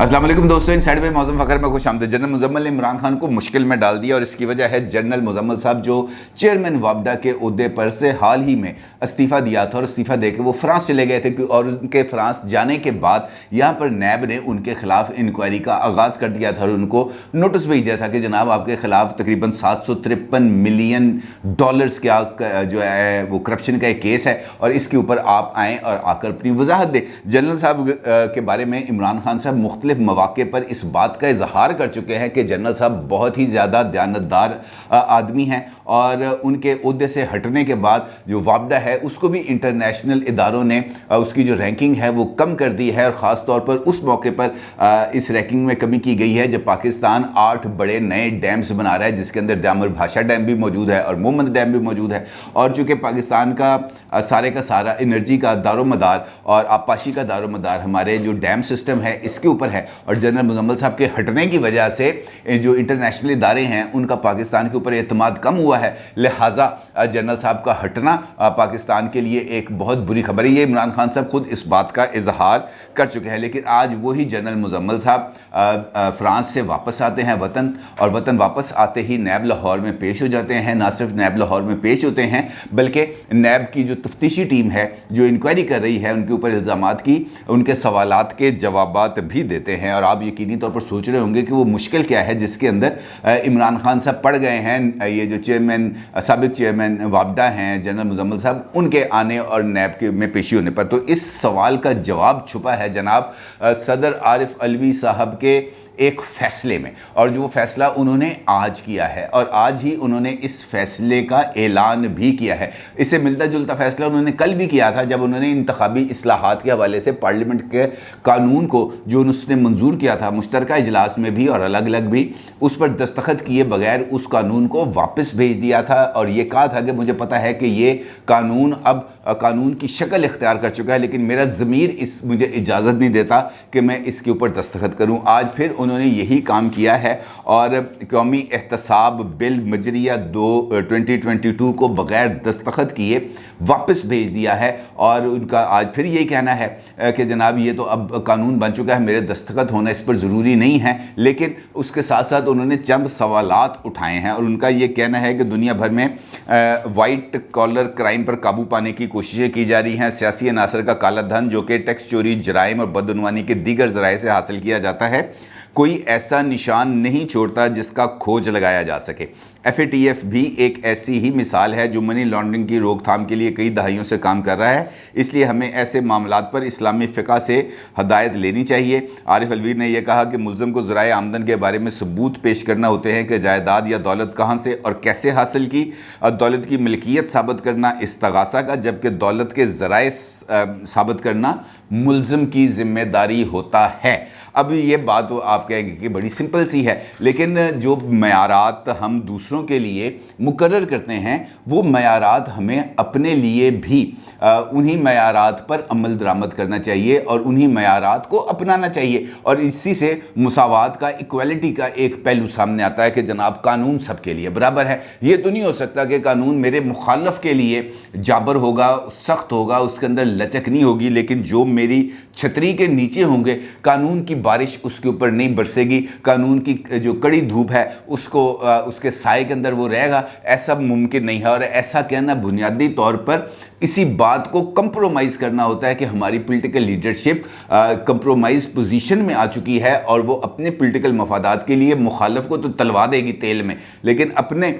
अस्सलाम वालेकुम दोस्तों, इनसाइड में मौज़ूम फ़खर में खुश आमदीद। जनरल मुज़म्मिल ने इमरान खान को मुश्किल में डाल दिया और इसकी वजह है जनरल मुज़म्मिल साहब जो चेयरमैन वापडा के ओहदे पर से हाल ही में इस्तीफ़ा दिया था और इस्तीफ़ा दे के वो फ्रांस चले गए थे और उनके फ्रांस जाने के बाद यहाँ पर नैब ने उनके खिलाफ इंक्वायरी का आगाज़ कर दिया था और उनको नोटिस भेज दिया था कि जनाब आपके खिलाफ तकरीबन 753 मिलियन डॉलर्स का जो है वो करप्शन का एक केस है और इसके ऊपर आप आएँ और आकर अपनी वजाहत दें। जनरल साहब के बारे में इमरान खान साहब मुख्तलिफ मौके पर इस बात का इजहार कर चुके हैं कि जनरल साहब बहुत ही ज़्यादा दयानतदार आदमी हैं और उनके ओहदे से हटने के बाद जो वापडा है उसको भी इंटरनेशनल इदारों ने उसकी जो रैंकिंग है वो कम कर दी है और ख़ास तौर पर उस मौके पर इस रैंकिंग में कमी की गई है जब पाकिस्तान 8 बड़े नए डैम्स बना रहा है जिसके अंदर ड्यामर भाषा डैम भी मौजूद है और मोहम्मद डैम भी मौजूद है। और चूँकि पाकिस्तान का सारा एनर्जी का दारोमदार और आबपाशी का दारोमदार हमारे जो डैम सिस्टम है इसके ऊपर है और जनरल मुज़म्मिल साहब के हटने की वजह से जो इंटरनेशनल इदारे हैं उनका पाकिस्तान के ऊपर एतमाद कम हुआ है, लिहाजा जनरल साहब का हटना पाकिस्तान के लिए एक बहुत बुरी खबर है। ये इमरान खान साहब खुद इस बात का इजहार कर चुके हैं। लेकिन आज वही जनरल मुज़म्मिल साहब फ्रांस से वापस आते हैं वतन और वतन वापस आते ही नैब लाहौर में पेश हो जाते हैं। ना सिर्फ नैब लाहौर में पेश होते हैं बल्कि नैब की जो तफ्तीशी टीम है जो इंक्वायरी कर रही है उनके ऊपर इल्ज़ामात की उनके सवालात के जवाबात भी देते हैं। और आप यकीनी तौर पर सोच रहे होंगे कि वो मुश्किल क्या है जिसके अंदर इमरान खान साहब पड़ गए हैं। ये जो साबिक चेयरमैन वापडा हैं जनरल मुज़म्मिल साहब उनके आने और नैब के में पेशी होने पर, तो इस सवाल का जवाब छुपा है जनाब सदर आरिफ अलवी साहब के एक फ़ैसले में। और जो फ़ैसला उन्होंने आज किया है और आज ही उन्होंने इस फ़ैसले का ऐलान भी किया है। इससे मिलता जुलता फ़ैसला उन्होंने कल भी किया था जब उन्होंने इंतखाबी इस्लाहात के हवाले से पार्लियामेंट के कानून को जो उन्होंने मंजूर किया था मुश्तरका इजलास में भी और अलग अलग भी उस पर दस्तखत किए बगैर उस कानून को वापस भेज दिया था और ये कहा था कि मुझे पता है कि ये कानून अब कानून की शक्ल इख्तियार कर चुका है लेकिन मेरा ज़मीर मुझे इजाज़त नहीं देता कि मैं इसके ऊपर दस्तखत करूँ। आज फिर उन्होंने यही काम किया है और कौमी एहतसाब बिल मजरिया 2022 को बग़ैर दस्तखत किए वापस भेज दिया है और उनका आज फिर यही कहना है कि जनाब ये तो अब कानून बन चुका है, मेरे दस्तखत होना इस पर ज़रूरी नहीं है। लेकिन उसके साथ साथ उन्होंने चंद सवालात उठाए हैं और उनका ये कहना है कि दुनिया भर में वाइट कॉलर क्राइम पर काबू पाने की कोशिशें की जा रही हैं। सियासी अनासर का काला धन जो कि टैक्स चोरी, जराइम और बदअनवानी के दीगर ज़राए से हासिल किया जाता है कोई ऐसा निशान नहीं छोड़ता जिसका खोज लगाया जा सके। FATF भी एक ऐसी ही मिसाल है जो मनी लॉन्ड्रिंग की रोकथाम के लिए कई दहाइयों से काम कर रहा है। इसलिए हमें ऐसे मामलात पर इस्लामी फ़िक़ा से हदायत लेनी चाहिए। आरिफ अलवी ने यह कहा कि मुल्ज़म को ज़राए आमदन के बारे में सबूत पेश करना होते हैं कि जायदाद या दौलत कहाँ से और कैसे हासिल की। दौलत की मिल्कियत साबित करना इस्तगासा का जबकि दौलत के ज़राए साबित करना मुल्ज़म की ज़िम्मेदारी होता है। अब ये बात तो आप कहेंगे कि बड़ी सिंपल सी है लेकिन जो मयारात हम दूसरों के लिए मुकर्रर करते हैं वो मयारात हमें अपने लिए भी उन्हीं मयारात पर अमल दरामद करना चाहिए और उन्हीं मयारात को अपनाना चाहिए। और इसी से मुसावात का, इक्वालिटी का एक पहलू सामने आता है कि जनाब कानून सबके लिए बराबर है। ये तो नहीं हो सकता कि कानून मेरे मुखालफ के लिए जाबर होगा, सख्त होगा, उसके अंदर लचक नहीं होगी, लेकिन जो मेरी छतरी के नीचे होंगे कानून की बारिश उसके ऊपर नहीं बरसेगी, कानून की जो कड़ी धूप है उसको उसके साए के अंदर वो रहेगा। ऐसा मुमकिन नहीं है और ऐसा कहना बुनियादी तौर पर इसी बात को कंप्रोमाइज़ करना होता है कि हमारी पॉलिटिकल लीडरशिप कंप्रोमाइज़ पोजीशन में आ चुकी है और वो अपने पॉलिटिकल मफादात के लिए मुखालफ को तो तलवा देगी तेल में लेकिन अपने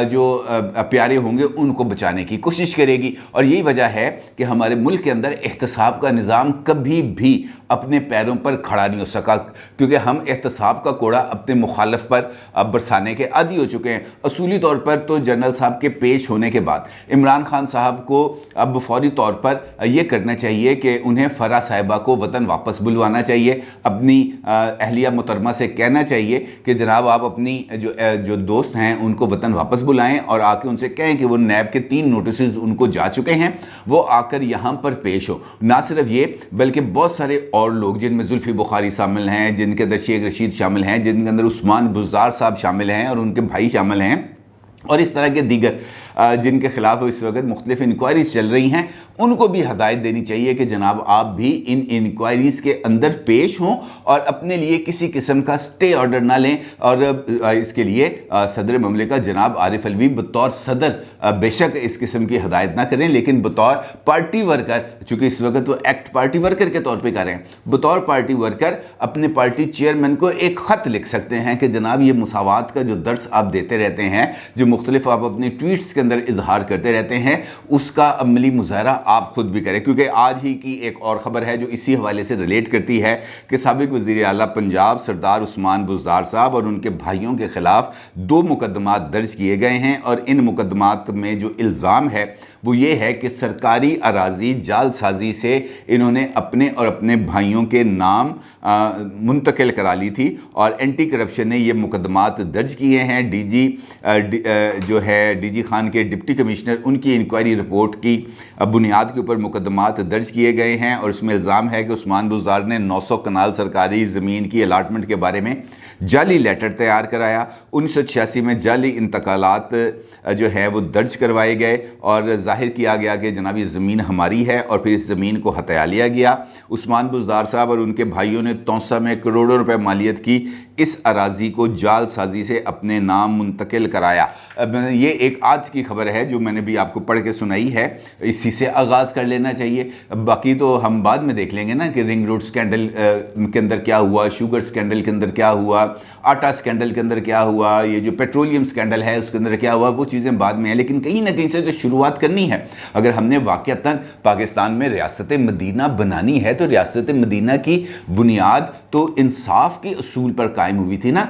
जो प्यारे होंगे उनको बचाने की कोशिश करेगी। और यही वजह है कि हमारे मुल्क के अंदर एहतसाब का निज़ाम कभी भी अपने पैरों पर खड़ा नहीं हो सका क्योंकि हम एहतसाब का कोड़ा अपने मुखालफ पर बरसाने के आदी हो चुके हैं। असूली तौर पर तो जनरल साहब के पेश होने के बाद इमरान खान साहब को अब फौरी तौर पर यह करना चाहिए कि उन्हें फ़रा साहिबा को वतन वापस बुलवाना चाहिए। अपनी अहलिया मोहतरमा से कहना चाहिए कि जनाब आप अपनी जो दोस्त हैं उनको वतन वापस बुलाएं और आके उनसे कहें कि वो नैब के 3 नोटिस उनको जा चुके हैं, वो आकर यहाँ पर पेश हो। ना सिर्फ ये बल्कि बहुत सारे और लोग जिनमें जुल्फ़ी बुखारी शामिल हैं, जिनके अंदर शेख रशीद शामिल हैं, जिनके अंदर उस्मान बुज़दार साहब शामिल हैं और उनके भाई शामिल हैं और इस तरह के दीगर जिनके खिलाफ इस वक्त मुख्तलिफ इंक्वायरीज चल रही हैं, उनको भी हदायत देनी चाहिए कि जनाब आप भी इन इंक्वायरीज के अंदर पेश हों और अपने लिए किसी किस्म का स्टे ऑर्डर ना लें। और इसके लिए सदर ममलिका जनाब आरिफ अलवी बतौर सदर बेशक इस किस्म की हदायत ना करें, लेकिन बतौर पार्टी वर्कर, चूँकि इस वक्त वो एक्ट पार्टी वर्कर के तौर पर कर रहे हैं, बतौर पार्टी वर्कर अपने पार्टी चेयरमैन को एक ख़त लिख सकते हैं कि जनाब ये मुसावात का जो दर्स आप देते रहते हैं, जो मुख्तलिफ आप अपने ट्वीट्स के अंदर इजहार करते रहते हैं, उसका अमली मुजाहरा आप खुद भी करें। क्योंकि आज ही की एक और ख़बर है जो इसी हवाले से रिलेट करती है कि साबिक वज़ीर आला पंजाब सरदार उस्मान बुज़दार साहब और उनके भाइयों के ख़िलाफ़ 2 मुकदमात दर्ज किए गए हैं। और इन मुकदमात में जो इल्ज़ाम है वो ये है कि सरकारी अराज़ी जालसाजी से इन्होंने अपने और अपने भाइयों के नाम मुंतकिल करा ली थी। और एंटी करप्शन ने ये मुकदमात दर्ज किए हैं। डीजी खान के डिप्टी कमिश्नर, उनकी इंक्वायरी रिपोर्ट की बुनियाद के ऊपर मुकदमात दर्ज किए गए हैं। और इसमें इल्ज़ाम है कि उस्मान बुज़दार ने 900 कनाल सरकारी ज़मीन की अलाटमेंट के बारे में जाली लेटर तैयार कराया। 1986 में जाली इंतकालात जो है वो दर्ज करवाए गए और जाहिर किया गया कि जनाब ये ज़मीन हमारी है, और फिर इस ज़मीन को हत्या लिया गया। उस्मान बुज़दार साहब और उनके भाइयों ने तौसा में करोड़ों रुपए मालियत की इस अराज़ी को जालसाजी से अपने नाम मुंतकिल कराया। ये एक आज की खबर है जो मैंने भी आपको पढ़ के सुनाई है, इसी से आगाज़ कर लेना चाहिए। बाकी तो हम बाद में देख लेंगे ना कि रिंग रोड स्कैंडल के अंदर क्या हुआ, शुगर स्कैंडल के अंदर क्या हुआ, आटा स्कैंडल के अंदर क्या हुआ, ये जो पेट्रोलियम स्कैंडल है उसके अंदर क्या हुआ, वो चीज़ें बाद में हैं। लेकिन कहीं ना कहीं से तो शुरुआत करनी है। अगर हमने वाक़तन पाकिस्तान में रियासत मदीना बनानी है तो रियासत मदीना की बुनियाद तो इंसाफ के असूल पर कायम हुई थी ना,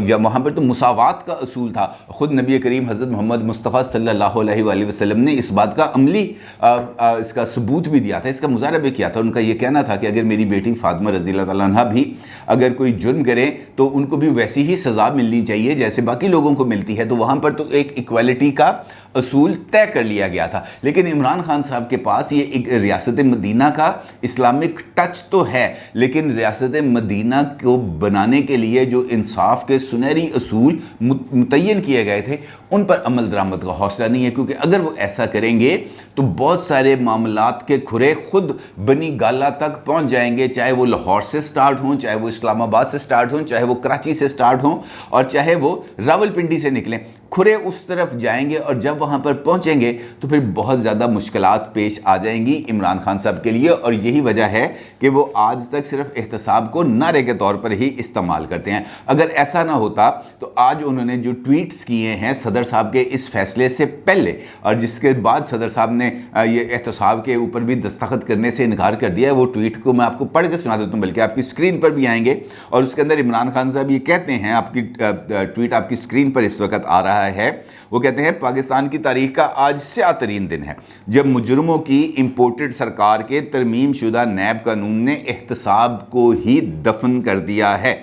या वहाँ पर तो मुसावात का असूल था। ख़ुद नबी करीम हज़रत मोहम्मद मुस्तफ़ा सल्लल्लाहु अलैहि वसल्लम ने इस बात का अमली इसका सबूत भी दिया था, इसका मुज़ाहरा भी किया था। उनका ये कहना था कि अगर मेरी बेटी फ़ातिमा रज़ियल्लाहु तआला अन्हा भी अगर कोई जुर्म करे तो उनको भी वैसी ही सज़ा मिलनी चाहिए जैसे बाकी लोगों को मिलती है। तो वहाँ पर तो एक इक्वालिटी का असूल तय कर लिया गया था। लेकिन इमरान खान साहब के पास ये एक रियासत मदीना का इस्लामिक टच तो है, लेकिन रियासत मदीना को बनाने के लिए जो इंसाफ के सुनहरी असूल मुतय्यन किए गए थे उन पर अमल दरामद का हौसला नहीं है। क्योंकि अगर वो ऐसा करेंगे तो बहुत सारे मामलात के खुरे खुद बनी गाला तक पहुंच जाएंगे, चाहे वो लाहौर से स्टार्ट हों, चाहे वो इस्लामाबाद से स्टार्ट हों, चाहे वो कराची से स्टार्ट हों, और चाहे वो रावलपिंडी से निकलें। खुरे उस तरफ जाएंगे और जब वहाँ पर पहुँचेंगे तो फिर बहुत ज़्यादा मुश्किलात पेश आ जाएंगी इमरान खान साहब के लिए। और यही वजह है कि वो आज तक सिर्फ एहतसाब को नारे के तौर पर ही इस्तेमाल करते हैं। अगर ऐसा ना होता तो आज उन्होंने जो ट्वीट्स किए हैं सदर साहब के इस फैसले से पहले, और जिसके बाद सदर साहब ने ये एहतसाब के ऊपर भी दस्तखत करने से इनकार कर दिया है, वो ट्वीट को मैं आपको पढ़ के सुना देता हूँ, बल्कि आपकी स्क्रीन पर भी आएंगे। और उसके अंदर इमरान खान साहब ये कहते हैं, आपकी ट्वीट आपकी स्क्रीन पर इस वक्त आ रहा है, वो कहते हैं पाकिस्तान की तारीख का आज स्याह तरीन दिन है जब मुजरमों की इंपोर्टेड सरकार के तरमीम शुदा नैब कानून ने एहतसाब को ही दफन कर दिया है।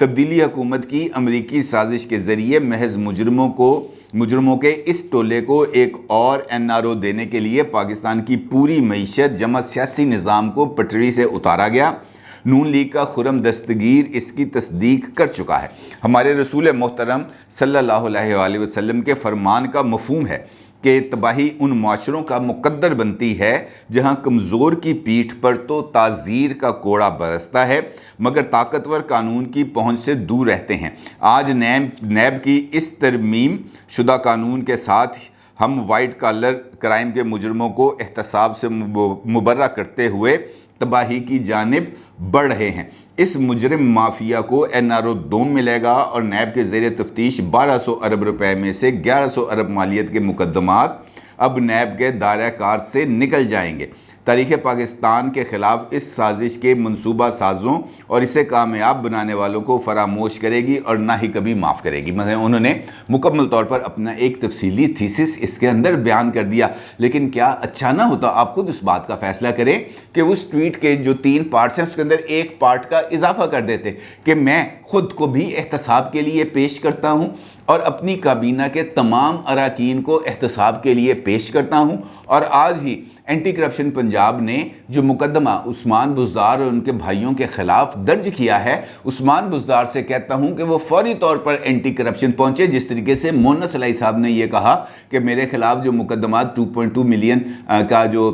तब्दीली हुकूमत की अमरीकी साजिश के ज़रिए महज मुजरमों के इस टोले को एक और NRO देने के लिए पाकिस्तान की पूरी मईशत जमा सियासी निज़ाम को पटड़ी से उतारा गया। नून लीग का खुरम दस्तगीर इसकी तस्दीक कर चुका है। हमारे रसूल मोहतरम सल्लल्लाहु अलैहि वसल्लम के फरमान का मफहूम है कि तबाही उन माशरों का मुकद्दर बनती है जहाँ कमज़ोर की पीठ पर तो ताज़ीर का कोड़ा बरसता है मगर ताकतवर कानून की पहुँच से दूर रहते हैं। आज नैब की इस तरमीम शुदा कानून के साथ हम वाइट कॉलर क्राइम के मुजरमों को एहतसाब से मुबर्रा करते हुए तबाही की जानिब बढ़ रहे हैं। इस मुजरिम माफिया को NRO दोम मिलेगा और नैब के ज़ेरे तफ्तीश 1200 अरब रुपए में से 1100 अरब मालियत के मुकदमात अब नैब के दायरा कार से निकल जाएंगे। तारीख़ पाकिस्तान के ख़िलाफ़ इस साजिश के मंसूबा साजों और इसे कामयाब बनाने वालों को फरामोश करेगी और ना ही कभी माफ़ करेगी। मतलब उन्होंने मुकम्मल तौर पर अपना एक तफसीली थीसिस इसके अंदर बयान कर दिया। लेकिन क्या अच्छा ना होता, आप खुद इस बात का फ़ैसला करें कि उस ट्वीट के जो 3 पार्ट्स हैं उसके अंदर एक पार्ट का इजाफा कर देते कि मैं ख़ुद को भी एहतसाब के लिए पेश करता हूँ और अपनी काबीना के तमाम अराकीन को एहतसाब के लिए पेश करता हूँ, और आज ही اینٹی کرپشن پنجاب نے جو مقدمہ عثمان بزدار اور ان کے بھائیوں کے خلاف درج کیا ہے، عثمان بزدار سے کہتا ہوں کہ وہ فوری طور پر اینٹی کرپشن پہنچے، جس طریقے سے مونس علیہ صاحب نے یہ کہا کہ میرے خلاف جو مقدمات 2.2 ملین کا جو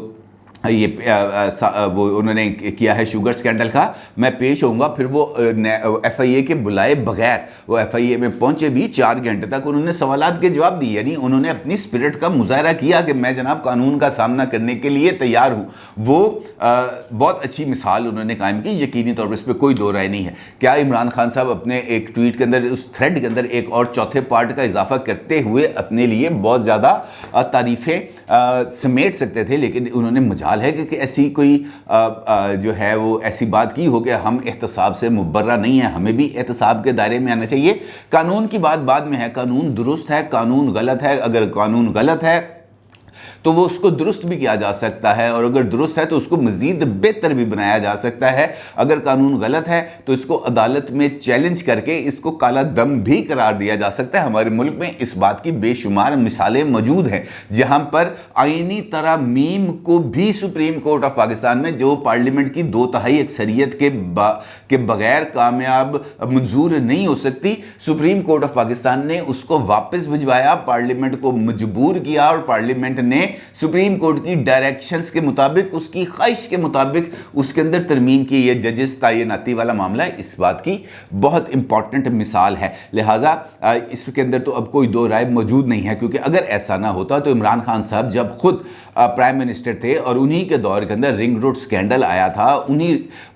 وہ انہوں نے کیا ہے شوگر سکینڈل کا، میں پیش ہوں گا۔ پھر وہ ایف آئی اے کے بلائے بغیر وہ ایف آئی اے میں پہنچے بھی 4 گھنٹے تک انہوں نے سوالات کے جواب دیے، یعنی انہوں نے اپنی اسپرٹ کا مظاہرہ کیا کہ میں جناب قانون کا سامنا کرنے کے لیے تیار ہوں۔ وہ بہت اچھی مثال انہوں نے قائم کی، یقینی طور پر اس پہ کوئی دو رائے نہیں ہے۔ کیا عمران خان صاحب اپنے ایک ٹویٹ کے اندر، اس تھریڈ کے اندر ایک اور چوتھے پارٹ کا اضافہ کرتے ہوئے اپنے لیے بہت زیادہ تعریفیں سمیٹ سکتے تھے، لیکن انہوں نے مجال ہے کہ ایسی کوئی جو ہے وہ ایسی بات کی ہو کہ ہم احتساب سے مبرہ نہیں ہیں، ہمیں بھی احتساب کے دائرے میں آنا چاہیے۔ قانون کی بات بعد میں ہے، قانون درست ہے، قانون غلط ہے، اگر قانون غلط ہے تو وہ اس کو درست بھی کیا جا سکتا ہے، اور اگر درست ہے تو اس کو مزید بہتر بھی بنایا جا سکتا ہے۔ اگر قانون غلط ہے تو اس کو عدالت میں چیلنج کر کے اس کو کالا دم بھی قرار دیا جا سکتا ہے۔ ہمارے ملک میں اس بات کی بے شمار مثالیں موجود ہیں جہاں پر آئینی ترامیم کو بھی سپریم کورٹ آف پاکستان میں، جو پارلیمنٹ کی 2/3 اکثریت کے بغیر کامیاب منظور نہیں ہو سکتی، سپریم کورٹ آف پاکستان نے اس کو واپس بھجوایا، پارلیمنٹ کو مجبور کیا، اور پارلیمنٹ نے سپریم کورٹ کی ڈائریکشنز کے مطابق، اس کی خواہش کے مطابق اس کے اندر ترمیم کی۔ یہ ججز تعیناتی والا معاملہ اس بات کی بہت امپورٹنٹ مثال ہے، لہٰذا اس کے اندر تو اب کوئی دو رائے موجود نہیں ہے، کیونکہ اگر ایسا نہ ہوتا تو عمران خان صاحب جب خود پرائم منسٹر تھے اور انہی کے دور کے اندر رنگ روڈ سکینڈل آیا تھا،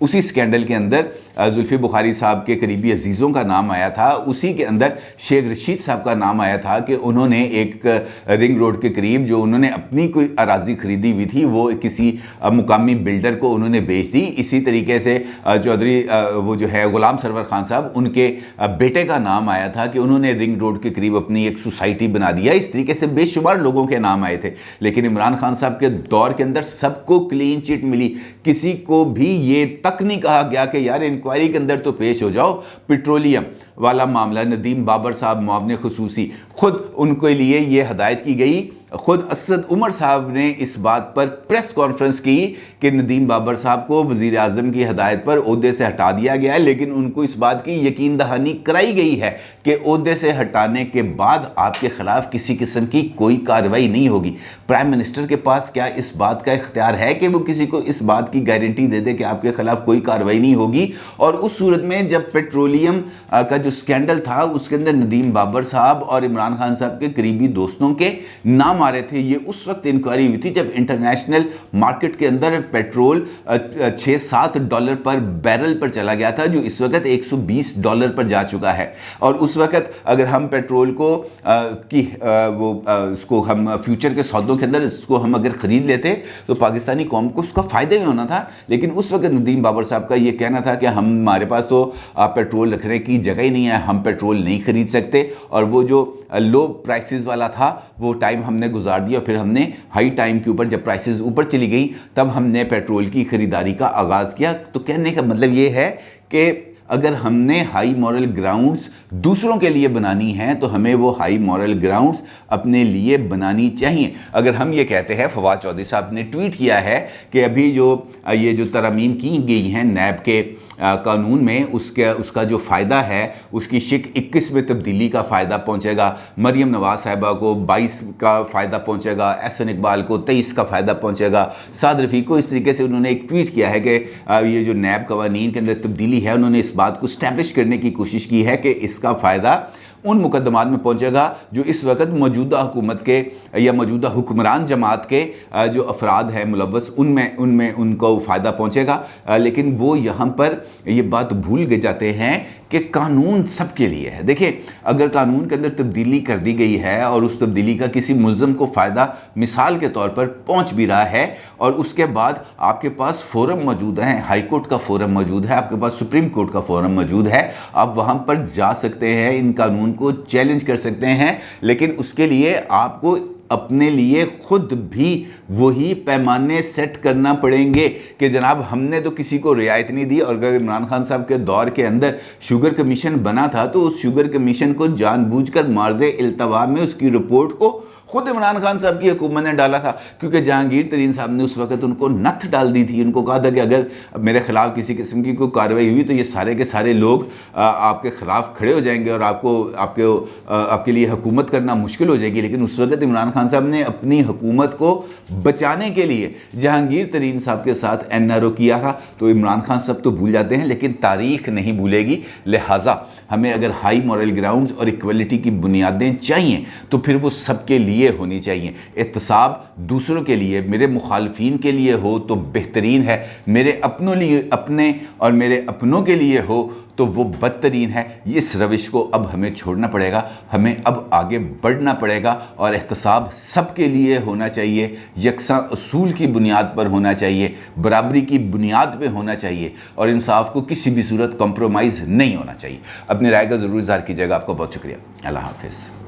اسی سکینڈل کے اندر زلفی بخاری صاحب کے قریبی عزیزوں کا نام آیا تھا، اسی کے اندر شیخ رشید صاحب کا نام آیا تھا کہ انہوں نے ایک رنگ روڈ کے قریب جو انہوں نے اپنی کوئی اراضی خریدی ہوئی تھی وہ کسی مقامی بلڈر کو انہوں نے بیچ دی۔ اسی طریقے سے چودھری وہ جو ہے غلام سرور خان صاحب، ان کے بیٹے کا نام آیا تھا کہ انہوں نے رنگ روڈ کے قریب اپنی ایک سوسائٹی بنا دیا۔ اس طریقے سے بے شمار لوگوں کے نام آئے تھے، لیکن عمران خان صاحب کے دور کے اندر سب کو کلین چٹ ملی، کسی کو بھی یہ تک نہیں کہا گیا کہ یار انکوائری کے اندر تو پیش ہو جاؤ۔ پیٹرولیم والا معاملہ، ندیم بابر صاحب معاون خصوصی، خود ان کے لیے یہ ہدایت کی گئی، خود اسد عمر صاحب نے اس بات پر پریس کانفرنس کی کہ ندیم بابر صاحب کو وزیر اعظم کی ہدایت پر عہدے سے ہٹا دیا گیا ہے، لیکن ان کو اس بات کی یقین دہانی کرائی گئی ہے کہ عہدے سے ہٹانے کے بعد آپ کے خلاف کسی قسم کی کوئی کارروائی نہیں ہوگی۔ پرائم منسٹر کے پاس کیا اس بات کا اختیار ہے کہ وہ کسی کو اس بات کی گارنٹی دے دے کہ آپ کے خلاف کوئی کارروائی نہیں ہوگی؟ اور اس صورت میں جب پیٹرولیم کا جو سکینڈل تھا اس کے اندر ندیم بابر صاحب اور عمران خان صاحب کے قریبی دوستوں کے نام آ رہے تھے، یہ اس وقت انکوائری ہوئی تھی جب انٹرنیشنل مارکیٹ کے اندر پیٹرول $6-7 پر بیرل پر چلا گیا تھا، جو اس وقت $120 پر جا چکا ہے۔ اور اس وقت اگر ہم پیٹرول کو اس کو ہم فیوچر کے سودوں کے اندر اس کو ہم اگر خرید لیتے تو پاکستانی قوم کو اس کا فائدہ ہی ہونا تھا، لیکن اس وقت ندیم بابر صاحب کا یہ کہنا تھا کہ ہمارے پاس تو پیٹرول رکھنے کی جگہ ہی نہیں ہے، ہم پیٹرول نہیں خرید سکتے، اور وہ جو لو پرائسز والا تھا وہ ٹائم ہم نے گزار دیا، پھر ہم نے ہائی ٹائم کے اوپر جب پرائسز اوپر چلی گئی تب ہم نے پیٹرول کی خریداری کا آغاز کیا۔ تو کہنے کا مطلب یہ ہے کہ اگر ہم نے ہائی مورل گراؤنڈز دوسروں کے لیے بنانی ہیں تو ہمیں وہ ہائی مورل گراؤنڈز اپنے لیے بنانی چاہیے۔ اگر ہم یہ کہتے ہیں، فواد چودھری صاحب نے ٹویٹ کیا ہے کہ ابھی یہ جو ترامیم کی گئی ہیں نیب کے قانون میں، اس کا جو فائدہ ہے، اس کی شک 21 میں تبدیلی کا فائدہ پہنچے گا، مریم نواز صاحبہ کو 22 کا فائدہ پہنچے گا، احسن اقبال کو 23 کا فائدہ پہنچے گا، سعد رفیق کو اس طریقے سے انہوں نے ایک ٹویٹ کیا ہے کہ یہ جو نیب قوانین کے اندر تبدیلی ہے، انہوں نے اس بات کو اسٹیبلش کرنے کی کوشش کی ہے کہ اس کا فائدہ ان مقدمات میں پہنچے گا جو اس وقت موجودہ حکومت کے یا موجودہ حکمران جماعت کے جو افراد ہیں ملوث، ان کو فائدہ پہنچے گا۔ لیکن وہ یہاں پر یہ بات بھول گئے جاتے ہیں کہ قانون سب کے لیے ہے۔ دیکھیں، اگر قانون کے اندر تبدیلی کر دی گئی ہے اور اس تبدیلی کا کسی ملزم کو فائدہ مثال کے طور پر پہنچ بھی رہا ہے، اور اس کے بعد آپ کے پاس فورم موجود ہیں، ہائی کورٹ کا فورم موجود ہے، آپ کے پاس سپریم کورٹ کا فورم موجود ہے، آپ وہاں پر جا سکتے ہیں، ان قانون کو چیلنج کر سکتے ہیں، لیکن اس کے لیے آپ کو اپنے لیے خود بھی وہی پیمانے سیٹ کرنا پڑیں گے کہ جناب ہم نے تو کسی کو رعایت نہیں دی۔ اور اگر عمران خان صاحب کے دور کے اندر شوگر کمیشن بنا تھا تو اس شوگر کمیشن کو جان بوجھ کر مارز التوا میں اس کی رپورٹ کو خود عمران خان صاحب کی حکومت نے ڈالا تھا، کیونکہ جہانگیر ترین صاحب نے اس وقت ان کو نتھ ڈال دی تھی. ان کو کہا تھا کہ اگر میرے خلاف کسی قسم کی کوئی کارروائی ہوئی تو یہ سارے کے سارے لوگ آپ کے خلاف کھڑے ہو جائیں گے اور آپ کے لیے حکومت کرنا مشکل ہو جائے گی. لیکن اس وقت عمران خان صاحب نے اپنی حکومت کو بچانے کے لیے جہانگیر ترین صاحب کے ساتھ NRO کیا تھا. تو عمران خان صاحب تو بھول جاتے ہیں لیکن تاریخ نہیں بھولے گی. لہٰذا ہمیں اگر ہائی مورل گراؤنڈز اور ایکویلٹی کی بنیادیں چاہیے تو پھر وہ سب کے لیے ہونی چاہیے. احتساب دوسروں کے لیے، میرے مخالفین کے لیے ہو تو بہترین ہے، میرے اپنے اور میرے اپنوں کے لیے ہو تو وہ بدترین ہے. اس روش کو اب ہمیں چھوڑنا پڑے گا، ہمیں اب آگے بڑھنا پڑے گا اور احتساب سب کے لیے ہونا چاہیے، یکساں اصول کی بنیاد پر ہونا چاہیے، برابری کی بنیاد پہ ہونا چاہیے اور انصاف کو کسی بھی صورت کمپرومائز نہیں ہونا چاہیے. اپنی رائے کا ضرور اظہار کیجیے گا. آپ کو بہت شکریہ. اللہ حافظ.